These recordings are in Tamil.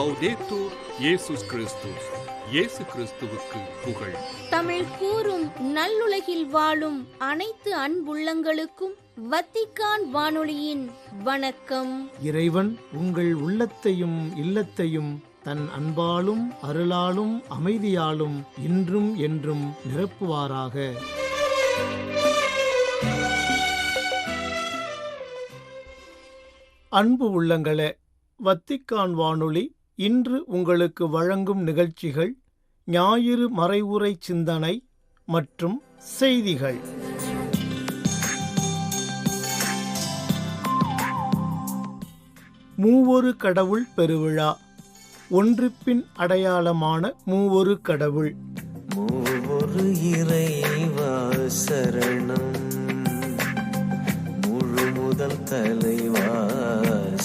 லௌதேத்தூர் இயேசுஸ் கிறிஸ்துஸ். இயேசு கிறிஸ்துவுக்கு புகழ். தமிழ் கூறும் நல்லுலகில் வாழும் அனைத்து அன்புள்ளங்களுக்கும் வத்திக்கான் வானொலியின் வணக்கம். இறைவன் உங்கள் உள்ளத்தையும் இல்லத்தையும் தன் அன்பாலும் அருளாலும் அமைதியாலும் இன்றும் என்றும் நிரப்புவாராக. அன்பு உள்ளங்களே, வத்திக்கான் வானொலி இன்று உங்களுக்கு வழங்கும் நிகழ்ச்சிகள் ஞாயிறு மறைவுரை சிந்தனை மற்றும் செய்திகள். மூவொரு கடவுள் பெருவிழா. ஒன்றிப்பின் அடையாளமான மூவொரு கடவுள். மூவொரு இறைவா சரணம், முழு முதல் தலைவா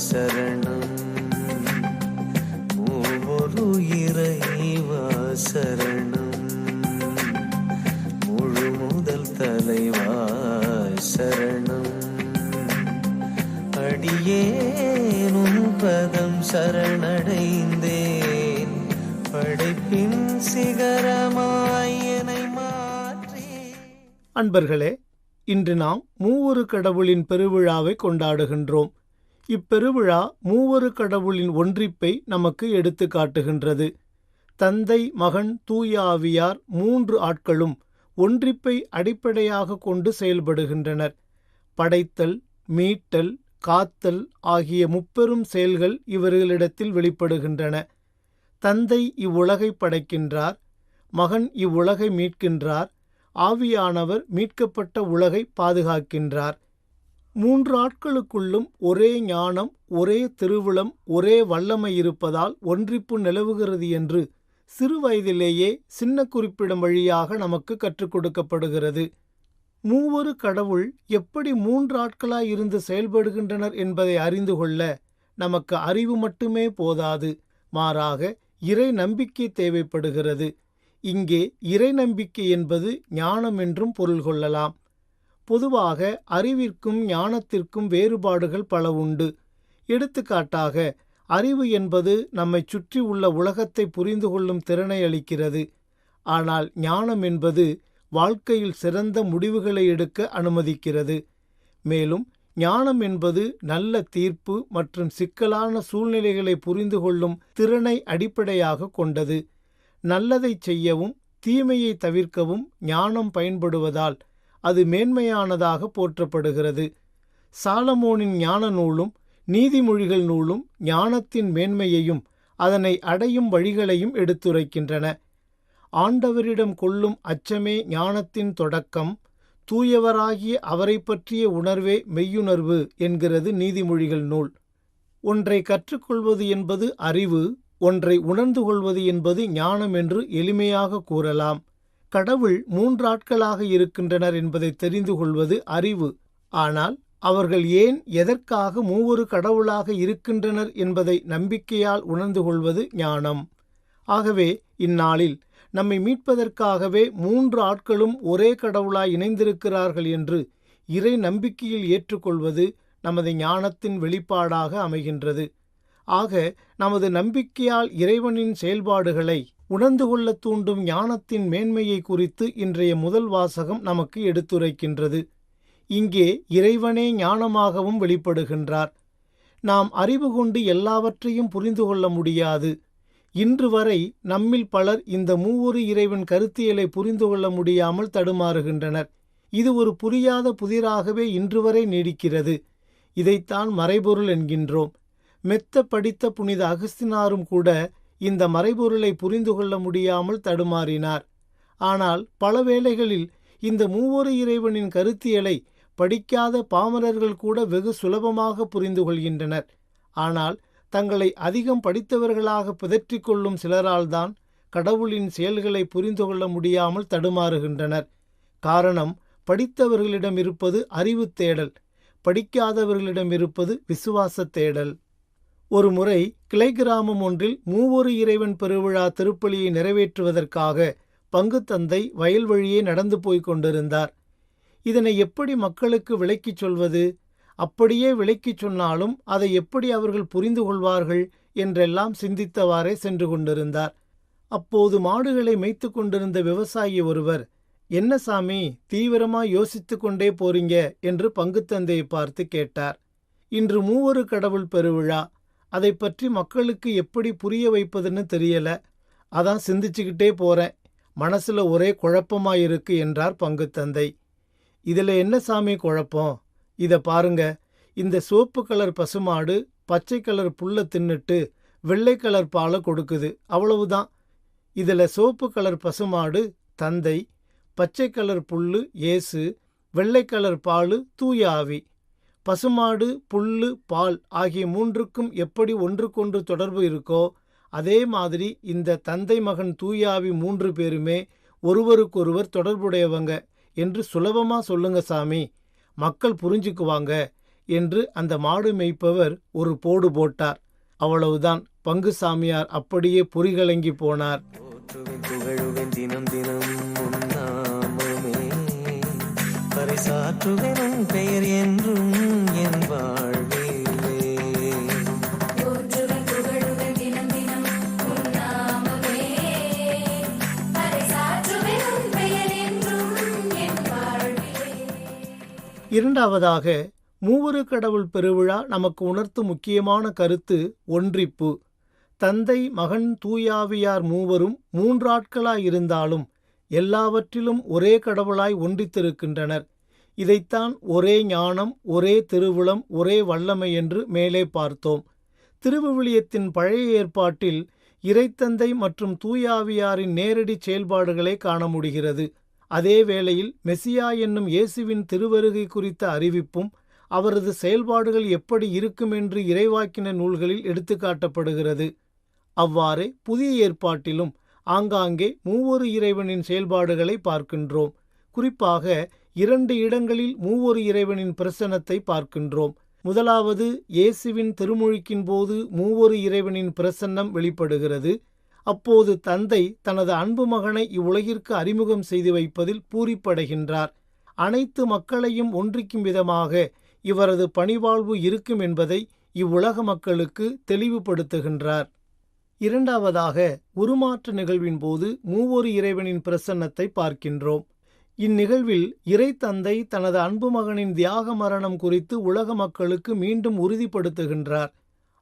சரணம். மூவொரு இறைவா சரணம், முழு முதல் தலைவா சரணம். அடியேனும் பதம் சரணடைந்தேன், படைப்பின் சிகரமாய் என்னை மாற்றி. அன்பர்களே, இன்று நாம் மூவொரு கடவுளின் பெருவிழாவை கொண்டாடுகின்றோம். இப்பெருவிழா மூவொரு கடவுளின் ஒன்றிப்பை நமக்கு எடுத்து காட்டுகின்றது. தந்தை, மகன், தூய ஆவியார் மூன்று ஆட்களும் ஒன்றிப்பை அடிப்படையாக கொண்டு செயல்படுகின்றனர். படைத்தல், மீட்டல், காத்தல் ஆகிய முப்பெரும் செயல்கள் இவர்களிடத்தில் வெளிப்படுகின்றன. தந்தை இவ்வுலகை படைக்கின்றார், மகன் இவ்வுலகை மீட்கின்றார், ஆவியானவர் மீட்கப்பட்ட உலகை பாதுகாக்கின்றார். மூன்று ஆட்களுக்குள்ளும் ஒரே ஞானம், ஒரே திருவுளம், ஒரே வல்லமை இருப்பதால் ஒன்றிப்பு நிலவுகிறது என்று சிறு வயதிலேயே சின்ன குறிப்பிடம் வழியாக நமக்கு கற்றுக் கொடுக்கப்படுகிறது. மூவொரு கடவுள் எப்படி மூன்று ஆட்களாய் இருந்து செயல்படுகின்றனர் என்பதை அறிந்து கொள்ள நமக்கு அறிவு மட்டுமே போதாது, மாறாக இறை நம்பிக்கை தேவைப்படுகிறது. இங்கே இறை நம்பிக்கை என்பது ஞானம் என்றும் பொருள் கொள்ளலாம். பொதுவாக அறிவிற்கும் ஞானத்திற்கும் வேறுபாடுகள் பல உண்டு. எடுத்துக்காட்டாக, அறிவு என்பது நம்மை சுற்றி உள்ள உலகத்தை புரிந்து கொள்ளும் திறனை அளிக்கிறது. ஆனால் ஞானம் என்பது வாழ்க்கையில் சிறந்த முடிவுகளை எடுக்க அனுமதிக்கிறது. மேலும் ஞானம் என்பது நல்ல தீர்ப்பு மற்றும் சிக்கலான சூழ்நிலைகளை புரிந்து கொள்ளும் திறனை அடிப்படையாக கொண்டது. நல்லதை செய்யவும் தீமையை தவிர்க்கவும் ஞானம் பயன்படுவதால் அது மேன்மையானதாக போற்றப்படுகிறது. சாலமோனின் ஞான நூலும் நீதிமொழிகள் நூலும் ஞானத்தின் மேன்மையையும் அதனை அடையும் வழிகளையும் எடுத்துரைக்கின்றன. ஆண்டவரிடம் கொள்ளும் அச்சமே ஞானத்தின் தொடக்கம், தூயவராகிய அவரை பற்றிய உணர்வே மெய்யுணர்வு என்கிறது நீதிமொழிகள் நூல். ஒன்றை கற்றுக்கொள்வது என்பது அறிவு, ஒன்றை உணர்ந்து கொள்வது என்பது ஞானம் என்று எளிமையாக கூறலாம். கடவுள் மூன்றாட்களாக இருக்கின்றனர் என்பதை தெரிந்து கொள்வது அறிவு. ஆனால் அவர்கள் ஏன், எதற்காக மூவொரு கடவுளாக இருக்கின்றனர் என்பதை நம்பிக்கையால் உணர்ந்து கொள்வது ஞானம். ஆகவே இந்நாளில் நம்மை மீட்பதற்காகவே மூன்று ஆட்களும் ஒரே கடவுளாய் இணைந்திருக்கிறார்கள் என்று இறை நம்பிக்கையில் ஏற்றுக்கொள்வது நமது ஞானத்தின் வெளிப்பாடாக அமைகின்றது. ஆக நமது நம்பிக்கையால் இறைவனின் செயல்பாடுகளை உணர்ந்து கொள்ள தூண்டும் ஞானத்தின் மேன்மையை குறித்து இன்றைய முதல் வாசகம் நமக்கு எடுத்துரைக்கின்றது. இங்கே இறைவனே ஞானமாகவும் வெளிப்படுகின்றார். நாம் அறிவு கொண்டு எல்லாவற்றையும் புரிந்து கொள்ள முடியாது. இன்று வரை நம்மில் பலர் இந்த மூவொரு இறைவன் கருத்தியலை புரிந்து கொள்ள முடியாமல் தடுமாறுகின்றனர். இது ஒரு புரியாத புதிராகவே இன்று வரை நீடிக்கிறது. இதைத்தான் மறைபொருள் என்கின்றோம். மெத்த படித்த புனித அகஸ்தினாரும் கூட இந்த மறைபொருளை புரிந்து கொள்ள முடியாமல் தடுமாறினார். ஆனால் பல வேளைகளில் இந்த மூவொரு இறைவனின் கருத்தியலை படிக்காத பாமரர்கள் கூட வெகு சுலபமாக புரிந்து கொள்கின்றனர். ஆனால் தங்களை அதிகம் படித்தவர்களாக பிதற்றிக் கொள்ளும் சிலரால்தான் கடவுளின் செயல்களை புரிந்து கொள்ள முடியாமல் தடுமாறுகின்றனர். காரணம், படித்தவர்களிடம் இருப்பது அறிவு தேடல், படிக்காதவர்களிடம் இருப்பது விசுவாச தேடல். ஒரு முறை கிளை கிராமம் ஒன்றில் மூவொரு இறைவன் பெருவிழா திருப்பலியை நிறைவேற்றுவதற்காக பங்கு தந்தை வயல் வழியே நடந்து போய்க் கொண்டிருந்தார். இதனை எப்படி மக்களுக்கு விளக்கிச் சொல்வது? அப்படியே விளக்கிச் சொன்னாலும் அதை எப்படி அவர்கள் புரிந்து கொள்வார்கள் என்றெல்லாம் சிந்தித்தவாறே சென்று கொண்டிருந்தார். அப்போது மாடுகளை மேய்த்து கொண்டிருந்த விவசாயி ஒருவர், என்ன சாமி, தீவிரமாய் யோசித்து கொண்டே போறீங்க என்று பங்குத்தந்தையை பார்த்து கேட்டார். இன்று மூவொரு கடவுள் பெருவிழா, அதை பற்றி மக்களுக்கு எப்படி புரிய வைப்பதுன்னு தெரியல, அதான் சிந்திச்சுக்கிட்டே போறேன், மனசுல ஒரே குழப்பமாயிருக்கு என்றார் பங்குத்தந்தை. இதுல என்ன சாமி குழப்பம்? இத பாருங்க, இந்த சிவப்பு கலர் பசுமாடு பச்சை கலர் புல்ல தின்னுட்டு வெள்ளை கலர் பாலை கொடுக்குது, அவ்வளவுதான். இதுல சிவப்பு கலர் பசுமாடு தந்தை, பச்சை கலர் புல்லு இயேசு, வெள்ளை கலர் பாலு தூய ஆவி. பசுமாடு, புல்லு, பால் ஆகிய மூன்றுக்கும் எப்படி ஒன்றுக்கொன்று தொடர்பு இருக்கோ அதே மாதிரி இந்த தந்தை மகன் தூயாவி 3 பேருமே ஒருவருக்கொருவர் தொடர்புடையவங்க என்று சுலபமா சொல்லுங்க சாமி, மக்கள் புரிஞ்சுக்குவாங்க என்று அந்த மாடு மேய்ப்பவர் ஒரு போடு போட்டார். அவ்வளவுதான், பங்கு சாமியார் அப்படியே புரிகலங்கி போனார். புகழுவேன் தினம் தினம் உன்னாமமே, பரிசாற்றுவேன் பெயர் என்றும் என் வாழ்விலே. இரண்டாவதாக, மூவொரு கடவுள் பெருவிழா நமக்கு உணர்த்தும் முக்கியமான கருத்து ஒன்றிப்பு. தந்தை மகன் தூயாவியார் மூவரும் 3 ஆட்களாயிருந்தாலும் எல்லாவற்றிலும் ஒரே கடவுளாய் ஒன்றித்திருக்கின்றனர். இதைத்தான் ஒரே ஞானம், ஒரே திருவுளம், ஒரே வல்லமை என்று மேலே பார்த்தோம். திருவிவிலியத்தின் பழைய ஏற்பாட்டில் இறைத்தந்தை மற்றும் தூயாவியாரின் நேரடி செயல்பாடுகளை காண முடிகிறது. அதே வேளையில் மெசியா என்னும் இயேசுவின் திருவருகை குறித்த அறிவிப்பும் அவரது செயல்பாடுகள் எப்படி இருக்கும் என்று இறைவாக்கின நூல்களில் எடுத்துக்காட்டப்படுகிறது. அவ்வாறே புதிய ஏற்பாட்டிலும் ஆங்காங்கே மூவொரு இறைவனின் செயல்பாடுகளை பார்க்கின்றோம். குறிப்பாக 2 இடங்களில் மூவொரு இறைவனின் பிரசன்னத்தை பார்க்கின்றோம். முதலாவது, இயேசுவின் திருமுழுக்கின் போது மூவொரு இறைவனின் பிரசன்னம் வெளிப்படுகிறது. அப்போது தந்தை தனது அன்பு மகனை இவ்வுலகிற்கு அறிமுகம் செய்து வைப்பதில் பூரிப்படைகின்றார். அனைத்து மக்களையும் ஒன்றிக்கும் விதமாக இவரது பணிவாழ்வு இருக்கும் என்பதை இவ்வுலக மக்களுக்கு தெளிவுபடுத்துகின்றார். இரண்டாவதாக, உருமாற்ற நிகழ்வின் போது மூவொரு இறைவனின் பிரசன்னத்தை பார்க்கின்றோம். இந்நிகழ்வில் இறைத்தந்தை தனது அன்பு மகனின் தியாக மரணம் குறித்து உலக மக்களுக்கு மீண்டும் உறுதிப்படுத்துகின்றார்.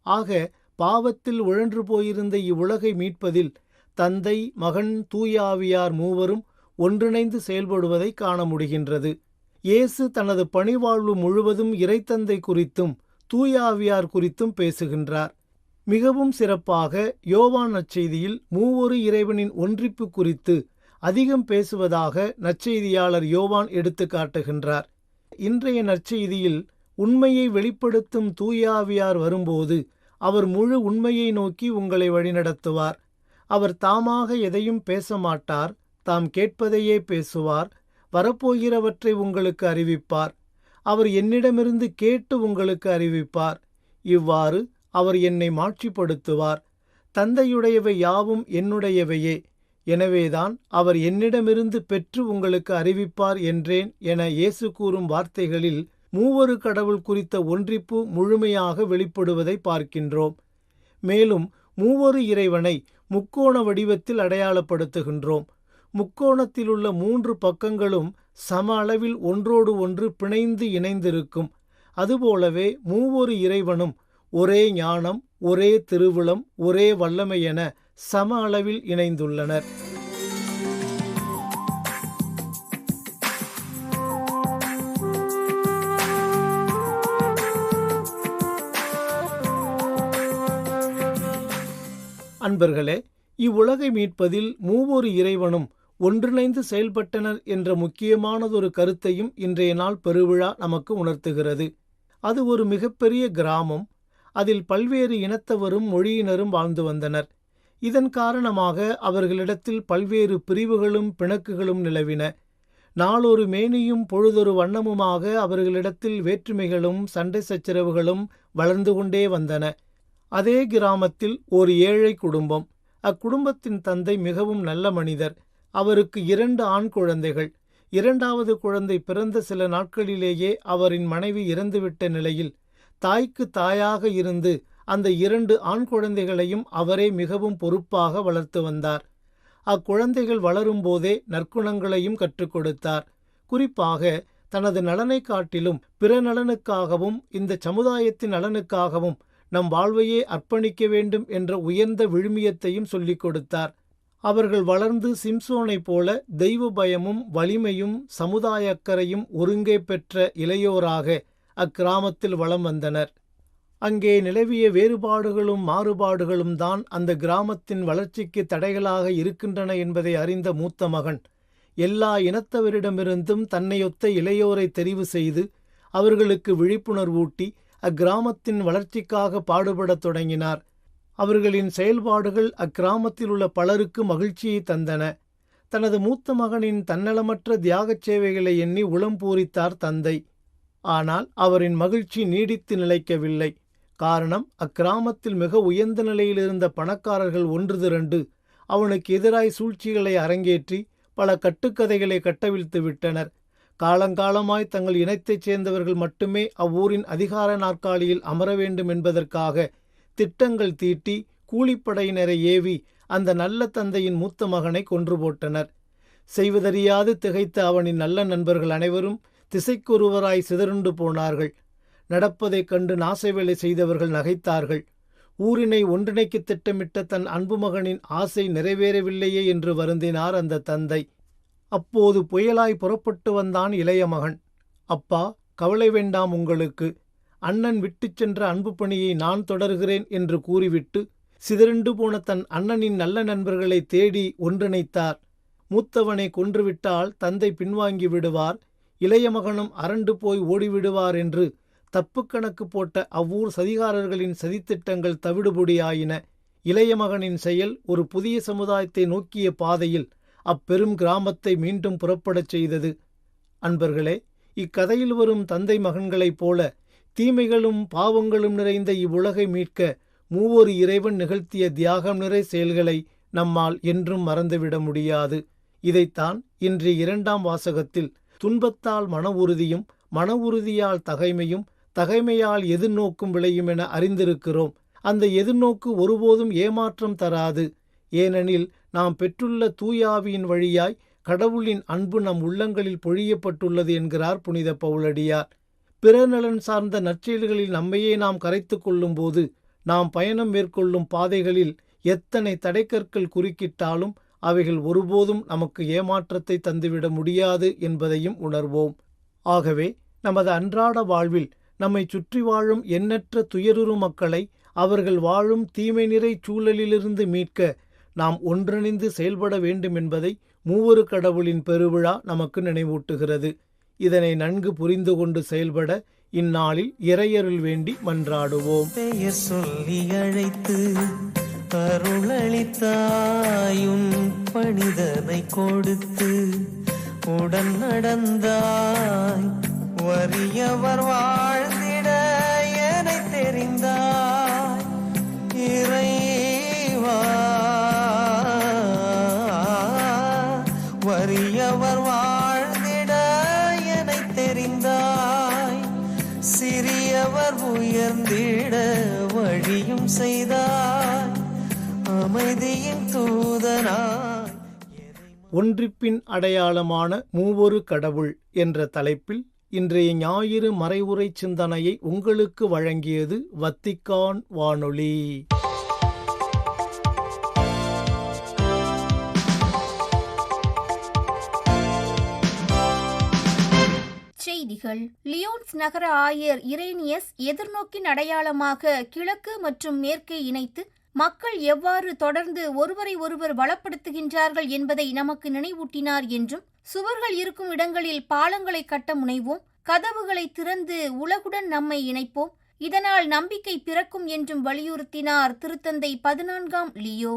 ஆக பாவத்தில் உழன்று போயிருந்த இவ்வுலகை மீட்பதில் தந்தை மகன் தூயாவியார் மூவரும் ஒன்றிணைந்து செயல்படுவதை காண முடிகின்றது. இயேசு தனது பணிவாழ்வு முழுவதும் இறைத்தந்தை குறித்தும் தூயாவியார் குறித்தும் பேசுகின்றார். மிகவும் சிறப்பாக யோவான் நற்செய்தியில் மூவொரு இறைவனின் ஒன்றிப்பு குறித்து அதிகம் பேசுவதாக நற்செய்தியாளர் யோவான் எடுத்து காட்டுகின்றார். இன்றைய நற்செய்தியில் உண்மையை வெளிப்படுத்தும் தூயாவியார் வரும்போது அவர் முழு உண்மையை நோக்கி உங்களை வழிநடத்துவார். அவர் தாமாக எதையும் பேச மாட்டார், தாம் கேட்பதையே பேசுவார். வரப்போகிறவற்றை உங்களுக்கு அறிவிப்பார். அவர் என்னிடமிருந்து கேட்டு உங்களுக்கு அறிவிப்பார். இவ்வாறு அவர் என்னை மாட்சிப்படுத்துவார். தந்தையுடையவை யாவும் என்னுடையவையே, எனவேதான் அவர் என்னிடமிருந்து பெற்று உங்களுக்கு அறிவிப்பார் என்றேன் என இயேசு கூறும் வார்த்தைகளில் மூவொரு கடவுள் குறித்த ஒன்றிப்பு முழுமையாக வெளிப்படுவதை பார்க்கின்றோம். மேலும் மூவொரு இறைவனை முக்கோண வடிவத்தில் அடையாளப்படுத்துகின்றோம். முக்கோணத்திலுள்ள 3 பக்கங்களும் சம அளவில் ஒன்றோடு ஒன்று பிணைந்து இணைந்திருக்கும். அதுபோலவே மூவொரு இறைவனும் ஒரே ஞானம், ஒரே திருவுளம், ஒரே வல்லமை என சம அளவில் இணைந்துள்ளனர். அன்பர்களே, இவ்வுலகை மீட்பதில் மூவொரு இறைவனும் ஒன்றிணைந்து செயல்பட்டனர் என்ற முக்கியமானதொரு கருத்தையும் இன்றைய நாள் பெருவிழா நமக்கு உணர்த்துகிறது. அது ஒரு மிகப்பெரிய கிராமம். அதில் பல்வேறு இனத்தவரும் மொழியினரும் வாழ்ந்து வந்தனர். இதன் காரணமாக அவர்களிடத்தில் பல்வேறு பிரிவுகளும் பிணக்குகளும் நிலவின. நாளொரு மேனியும் பொழுதொரு வண்ணமுமாக அவர்களிடத்தில் வேற்றுமைகளும் சண்டை சச்சரவுகளும் வளர்ந்து கொண்டே வந்தன. அதே கிராமத்தில் ஒரு ஏழை குடும்பம். அக்குடும்பத்தின் தந்தை மிகவும் நல்ல மனிதர். அவருக்கு 2 ஆண் குழந்தைகள். 2வது குழந்தை பிறந்த சில நாட்களிலேயே அவரின் மனைவி இறந்துவிட்ட நிலையில் தாய்க்கு தாயாக இருந்து அந்த 2 ஆண் குழந்தைகளையும் அவரே மிகவும் பொறுப்பாக வளர்த்து வந்தார். அக்குழந்தைகள் வளரும்போதே நற்குணங்களையும் கற்றுக் கொடுத்தார். குறிப்பாக தனது நலனை காட்டிலும் பிற நலனுக்காகவும் இந்த சமுதாயத்தின் நலனுக்காகவும் நம் வாழ்வையே அர்ப்பணிக்க வேண்டும் என்ற உயர்ந்த விழுமியத்தையும் சொல்லிக் கொடுத்தார். அவர்கள் வளர்ந்து சிம்சோனைப் போல தெய்வ பயமும் வலிமையும் சமுதாய அக்கறையும் ஒருங்கே பெற்ற இளையோராக அக்கிராமத்தில் வலம் வந்தனர். அங்கே நிலவிய வேறுபாடுகளும் மாறுபாடுகளும் தான் அந்த கிராமத்தின் வளர்ச்சிக்கு தடைகளாக இருக்கின்றன என்பதை அறிந்த மூத்த மகன் எல்லா இனத்தவரிடமிருந்தும் தன்னையொத்த இளையோரை தெரிவு செய்து அவர்களுக்கு விழிப்புணர்வூட்டி அக்கிராமத்தின் வளர்ச்சிக்காக பாடுபடத் தொடங்கினார். அவர்களின் செயல்பாடுகள் அக்கிராமத்தில் உள்ள பலருக்கு மகிழ்ச்சியை தந்தன. தனது மூத்த மகனின் தன்னலமற்ற தியாகச் சேவைகளை எண்ணி உளம் பூரித்தார் தந்தை. ஆனால் அவரின் மகிழ்ச்சி நீடித்து நிலைக்கவில்லை. காரணம், அக்கிராமத்தில் மிக உயர்ந்த நிலையில் இருந்த பணக்காரர்கள் ஒன்று திரண்டு அவனுக்கு எதிராய் சூழ்ச்சிகளை அரங்கேற்றி பல கட்டுக்கதைகளை கட்டவிழ்த்து விட்டனர். காலங்காலமாய் தங்கள் இனத்தைச் சேர்ந்தவர்கள் மட்டுமே அவ்வூரின் அதிகார நாற்காலியில் அமர வேண்டும் என்பதற்காக திட்டங்கள் தீட்டி கூலிப்படையினரை ஏவி அந்த நல்ல தந்தையின் மூத்த மகனை கொன்று போட்டனர். செய்வதறியாது திகைத்த அவனின் நல்ல நண்பர்கள் அனைவரும் திசைக்கொருவராய் சிதறுண்டு போனார்கள். நடப்பதைக் கண்டு நாசவேலை செய்தவர்கள் நகைத்தார்கள். ஊரினை ஒன்றிணைக்க திட்டமிட்ட தன் அன்பு மகனின் ஆசை நிறைவேறவில்லையே என்று வருந்தினார் அந்த தந்தை. அப்போது புயலாய் புறப்பட்டு வந்தான் இளைய மகன். அப்பா, கவலை வேண்டாம் உங்களுக்கு. அண்ணன் விட்டுச் சென்ற அன்பு பணியை நான் தொடர்கிறேன் என்று கூறிவிட்டு சிதறுண்டு போன தன் அண்ணனின் நல்ல நண்பர்களை தேடி ஒன்றிணைத்தார். மூத்தவனை கொன்றுவிட்டால் தந்தை பின்வாங்கி விடுவார், இளைய மகனும் அரண்டு போய் ஓடிவிடுவார் என்று தப்பு கணக்கு போட்ட அவ்வூர் சதிகாரர்களின் சதித்திட்டங்கள் தவிடுபொடியாயின. இளைய மகனின் செயல் ஒரு புதிய சமுதாயத்தை நோக்கிய பாதையில் அப்பெரும் கிராமத்தை மீண்டும் புறப்படச் செய்தது. அன்பர்களே, இக்கதையில் வரும் தந்தை மகன்களைப் போல தீமைகளும் பாவங்களும் நிறைந்த இவ்வுலகை மீட்க மூவொரு இறைவன் நிகழ்த்திய தியாகம் நிறை செயல்களை நம்மால் என்றும் மறந்துவிட முடியாது. இதைத்தான் இன்றைய 2ஆம் வாசகத்தில் துன்பத்தால் மன உறுதியும், மன உறுதியால் தகைமையும், தகைமையால் எதிர்நோக்கும் விளையும் என அறிந்திருக்கிறோம். அந்த எதிர்நோக்கு ஒருபோதும் ஏமாற்றம் தராது. ஏனெனில் நாம் பெற்றுள்ள தூயாவியின் வழியாய் கடவுளின் அன்பு நம் உள்ளங்களில் பொழியப்பட்டுள்ளது என்கிறார் புனித பவுலடியார். பிற நலன் சார்ந்த நற்செயல்களில் நம்மையே நாம் கரைத்து கொள்ளும் போது நாம் பயணம் மேற்கொள்ளும் பாதைகளில் எத்தனை தடைக்கற்கள் குறுக்கிட்டாலும் அவைகள் ஒருபோதும் நமக்கு ஏமாற்றத்தை தந்துவிட முடியாது என்பதையும் உணர்வோம். ஆகவே நமது அன்றாட வாழ்வில் நம்மை சுற்றி வாழும் எண்ணற்ற துயருறு மக்களை அவர்கள் வாழும் தீமை நிறை சூழலிலிருந்து மீட்க நாம் ஒன்றிணைந்து செயல்பட வேண்டும் என்பதை மூவொரு கடவுளின் பெருவிழா நமக்கு நினைவூட்டுகிறது. இதனை நன்கு புரிந்து கொண்டு செயல்பட இந்நாளில் இறையருள் வேண்டி மன்றாடுவோம். பெயர் சொல்லி அழைத்து அருளளித்தாயும் பணிதனை கொடுத்து உடன் நடந்தாய், வறியவர் வாழ்ந்திட எனை தெரிந்தாய். இறைவா, வறியவர் வாழ்ந்திட எனை தெரிந்தாய். சிறியவர் உயர்ந்திட வழியும் செய்தாய். அமைதியின் தூதனாய் ஒன்றிப்பின் அடையாளமான மூவொரு கடவுள் என்ற தலைப்பில் இன்றைய ஞாயிறு மறைவுரை சிந்தனையை உங்களுக்கு வழங்கியது வத்திக்கான் வானொலி. செய்திகள். லியோன்ஸ் நகர ஆயர் இரேனியஸ் எதிர்நோக்கின் அடையாளமாக கிழக்கு மற்றும் மேற்கை இணைத்து மக்கள் எவ்வாறு தொடர்ந்து ஒருவரை ஒருவர் வளப்படுத்துகின்றார்கள் என்பதை நமக்கு நினைவூட்டினார் என்றும், சுவர்கள் இருக்கும் இடங்களில் பாலங்களை கட்ட முனைவோம், கதவுகளை திறந்து உலகுடன் நம்மை இணைப்போம், இதனால் நம்பிக்கை பிறக்கும் என்றும் வலியுறுத்தினார் திருத்தந்தை 14ஆம் லியோ.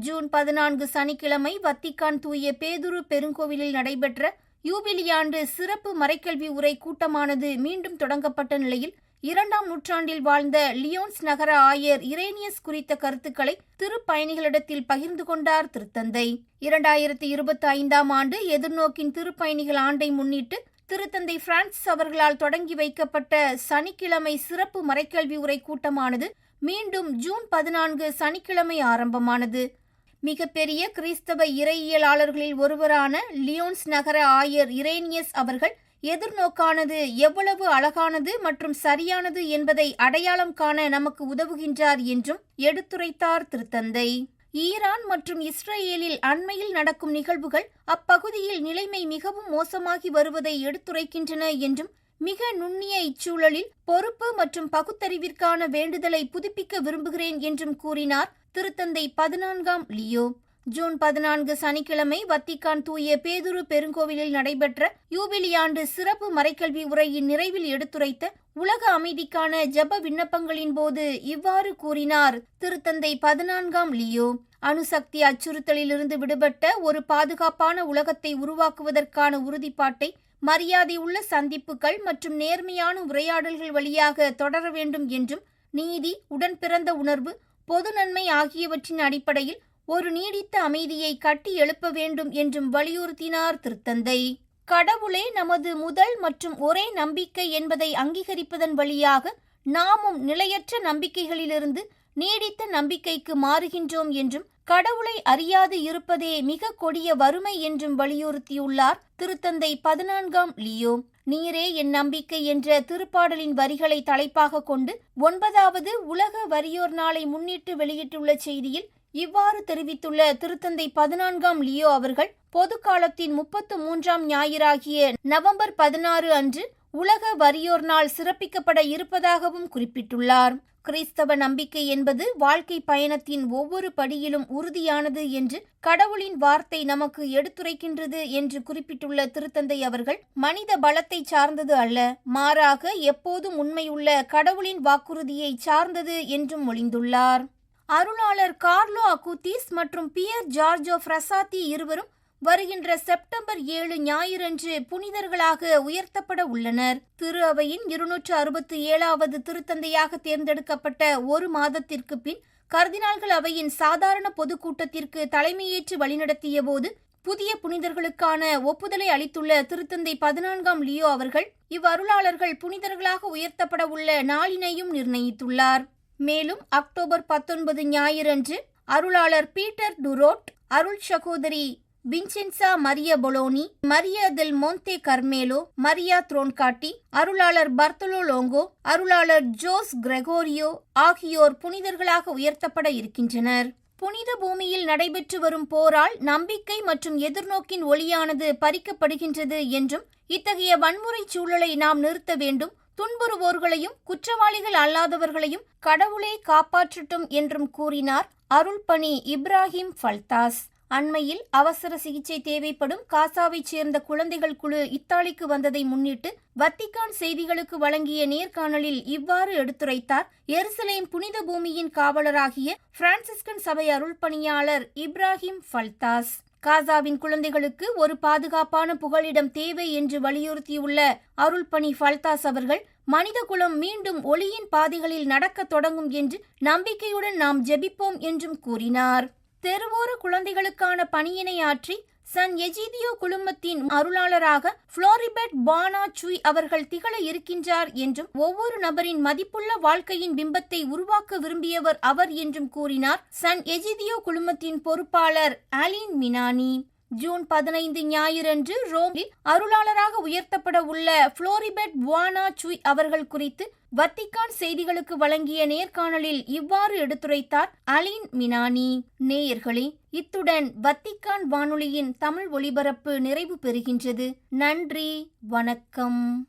ஜூன் 14 சனிக்கிழமை வத்திக்கான் தூய பேதுரு பெருங்கோவிலில் நடைபெற்ற யூபிலியாண்டு சிறப்பு மறைக்கல்வி உரை கூட்டமானது மீண்டும் தொடங்கப்பட்ட நிலையில் 2ஆம் நூற்றாண்டில் வாழ்ந்த லியோன்ஸ் நகர ஆயர் இரேனியஸ் குறித்த கருத்துக்களை திருப்பயணிகளிடத்தில் பகிர்ந்து கொண்டார் திருத்தந்தை. 2025ஆம் ஆண்டு எதிர்நோக்கின் திருப்பயணிகள் ஆண்டை முன்னிட்டு திருத்தந்தை பிரான்சிஸ் அவர்களால் தொடங்கி வைக்கப்பட்ட சனிக்கிழமை சிறப்பு மறைக்கல்வி உரை கூட்டமானது மீண்டும் ஜூன் 14 சனிக்கிழமை ஆரம்பமானது. மிகப்பெரிய கிறிஸ்தவ இறையியலாளர்களில் ஒருவரான லியோன்ஸ் நகர ஆயர் இரேனியஸ் அவர்கள் எதிர்நோக்கானது எவ்வளவு அழகானது மற்றும் சரியானது என்பதை அடையாளம் காண நமக்கு உதவுகின்றார் என்றும் எடுத்துரைத்தார் திருத்தந்தை. ஈரான் மற்றும் இஸ்ரேலில் அண்மையில் நடக்கும் நிகழ்வுகள் அப்பகுதியில் நிலைமை மிகவும் மோசமாகி வருவதை எடுத்துரைக்கின்றன என்றும் மிக நுண்ணிய இச்சூழலில் பொறுப்பு மற்றும் பகுத்தறிவிற்கான வேண்டுதலை புதுப்பிக்க விரும்புகிறேன் என்றும் கூறினார் திருத்தந்தை 14ஆம் லியோ. ஜூன் 14 சனிக்கிழமை வத்திக்கான் தூய பேதுரு பெருங்கோவிலில் நடைபெற்ற யூபிலி ஆண்டு சிறப்பு மறைக்கல்வி உரையின் நிறைவில் எடுத்துரைத்த உலக அமைதிக்கான ஜெப விண்ணப்பங்களின் போது இவ்வாறு கூறினார் திருத்தந்தை 14ஆம் லியோ. அணுசக்தி அச்சுறுத்தலிலிருந்து விடுபட்ட ஒரு பாதுகாப்பான உலகத்தை உருவாக்குவதற்கான உறுதிப்பாட்டை மரியாதை உள்ள சந்திப்புகள் மற்றும் நேர்மையான உரையாடல்கள் வழியாக தொடர வேண்டும் என்றும் நீதி, உடன்பிறந்த உணர்வு, பொது நன்மை ஆகியவற்றின் அடிப்படையில் ஒரு நீடித்த அமைதியை கட்டி எழுப்ப வேண்டும் என்றும் வலியுறுத்தினார் திருத்தந்தை. கடவுளே நமது முதல் மற்றும் ஒரே நம்பிக்கை என்பதை அங்கீகரிப்பதன் வழியாக நாமும் நிலையற்ற நம்பிக்கைகளிலிருந்து நீடித்த நம்பிக்கைக்கு மாறுகின்றோம் என்றும் கடவுளை அறியாது இருப்பதே மிக கொடிய வறுமை என்றும் வலியுறுத்தியுள்ளார் திருத்தந்தை 14ஆம் லியோ. நீரே என் நம்பிக்கை என்ற திருப்பாடலின் வரிகளை தலைப்பாக கொண்டு 9வது உலக வறியோர் நாளை முன்னிட்டு வெளியிட்டுள்ள செய்தியில் இவ்வாறு தெரிவித்துள்ள திருத்தந்தை 14ஆம் லியோ அவர்கள் பொது காலத்தின் 33ஆம் ஞாயிறாகிய நவம்பர் 16 அன்று உலக வறியோர் நாள் சிறப்பிக்கப்பட இருப்பதாகவும் குறிப்பிட்டுள்ளார். கிறிஸ்தவ நம்பிக்கை என்பது வாழ்க்கை பயணத்தின் ஒவ்வொரு படியிலும் உறுதியானது என்று கடவுளின் வார்த்தை நமக்கு எடுத்துரைக்கின்றது என்று குறிப்பிட்டுள்ள திருத்தந்தை அவர்கள் மனித பலத்தை சார்ந்தது அல்ல, மாறாக எப்போதும் உண்மையுள்ள கடவுளின் வாக்குறுதியை சார்ந்தது என்றும் மொழிந்துள்ளார். அருளாளர் கார்லோ அகூத்திஸ் மற்றும் பியர் ஜார்ஜோ ஃப்ரசாத்தி இருவரும் வருகின்ற செப்டம்பர் 7 ஞாயிறன்று புனிதர்களாக உயர்த்தப்பட உள்ளனர். திரு அவையின் 267வது திருத்தந்தையாக தேர்ந்தெடுக்கப்பட்ட ஒரு மாதத்திற்கு பின் கர்தினால்கள் அவையின் சாதாரண பொதுக்கூட்டத்திற்கு தலைமையேற்று வழிநடத்திய போது புதிய புனிதர்களுக்கான ஒப்புதலை அளித்துள்ள திருத்தந்தை 14ஆம் லியோ அவர்கள் இவ்வருளாளர்கள் புனிதர்களாக உயர்த்தப்பட உள்ள நாளினையும் நிர்ணயித்துள்ளார். மேலும் அக்டோபர் 19 ஞாயிறன்று அருளாளர் பீட்டர் டுரோட், அருள் சகோதரி வின்சென்சா மரியா பொலோனி, மரியா தெல் மோந்தே கர்மேலோ, மரியா த்ரோன்காட்டி, அருளாளர் பர்த்தலோ லோங்கோ, அருளாளர் ஜோஸ் கிரெகோரியோ ஆகியோர் புனிதர்களாக உயர்த்தப்பட இருக்கின்றனர். புனித பூமியில் நடைபெற்று வரும் போரால் நம்பிக்கை மற்றும் எதிர்நோக்கின் ஒளியானது பறிக்கப்படுகின்றது என்றும் இத்தகைய வன்முறை சூழலை நாம் நிறுத்த வேண்டும், துன்புறுவோர்களையும் குற்றவாளிகள் அல்லாதவர்களையும் கடவுளே காப்பாற்றட்டும் என்றும் கூறினார் அருள்பணி இப்ராஹிம் ஃபல்தாஸ். அண்மையில் அவசர சிகிச்சை தேவைப்படும் காசாவைச் சேர்ந்த குழந்தைகள் குழு இத்தாலிக்கு வந்ததை முன்னிட்டு வத்திக்கான் செய்திகளுக்கு வழங்கிய நேர்காணலில் இவ்வாறு எடுத்துரைத்தார் எருசலேம் புனித பூமியின் காவலராகிய பிரான்சிஸ்கன் சபை அருள்பணியாளர் இப்ராஹிம் ஃபல்தாஸ். காசாவின் குழந்தைகளுக்கு ஒரு பாதுகாப்பான புகலிடம் தேவை என்று வலியுறுத்தியுள்ள அருள்பணி ஃபல்தாஸ் அவர்கள் மனிதகுலம் மீண்டும் ஒளியின் பாதைகளில் நடக்க தொடங்கும் என்று நம்பிக்கையுடன் நாம் ஜெபிப்போம் என்றும் கூறினார். தெருவோர குழந்தைகளுக்கான பணியினை ஆற்றி சன் எஜிதியோ குழுமத்தின் அருளாளராக புளோரிபெட் பானா சுய் அவர்கள் திகழ இருக்கின்றார் என்றும் ஒவ்வொரு நபரின் மதிப்புள்ள வாழ்க்கையின் பிம்பத்தை உருவாக்க விரும்பியவர் அவர் என்றும் கூறினார் சன் எஜிதியோ குழுமத்தின் பொறுப்பாளர் அலின் மினானி. ஜூன் 15 ஞாயிறன்று ரோமில் அருளாளராக உயர்த்தப்பட உள்ள புளோரிபெட் புவானா சுய் அவர்கள் குறித்து வத்திக்கான் செய்திகளுக்கு வழங்கிய நேர்காணலில் இவ்வாறு எடுத்துரைத்தார் அலின் மினானி. நேயர்களே, இத்துடன் வத்திக்கான் வானொலியின் தமிழ் ஒலிபரப்பு நிறைவு பெறுகின்றது. நன்றி, வணக்கம்.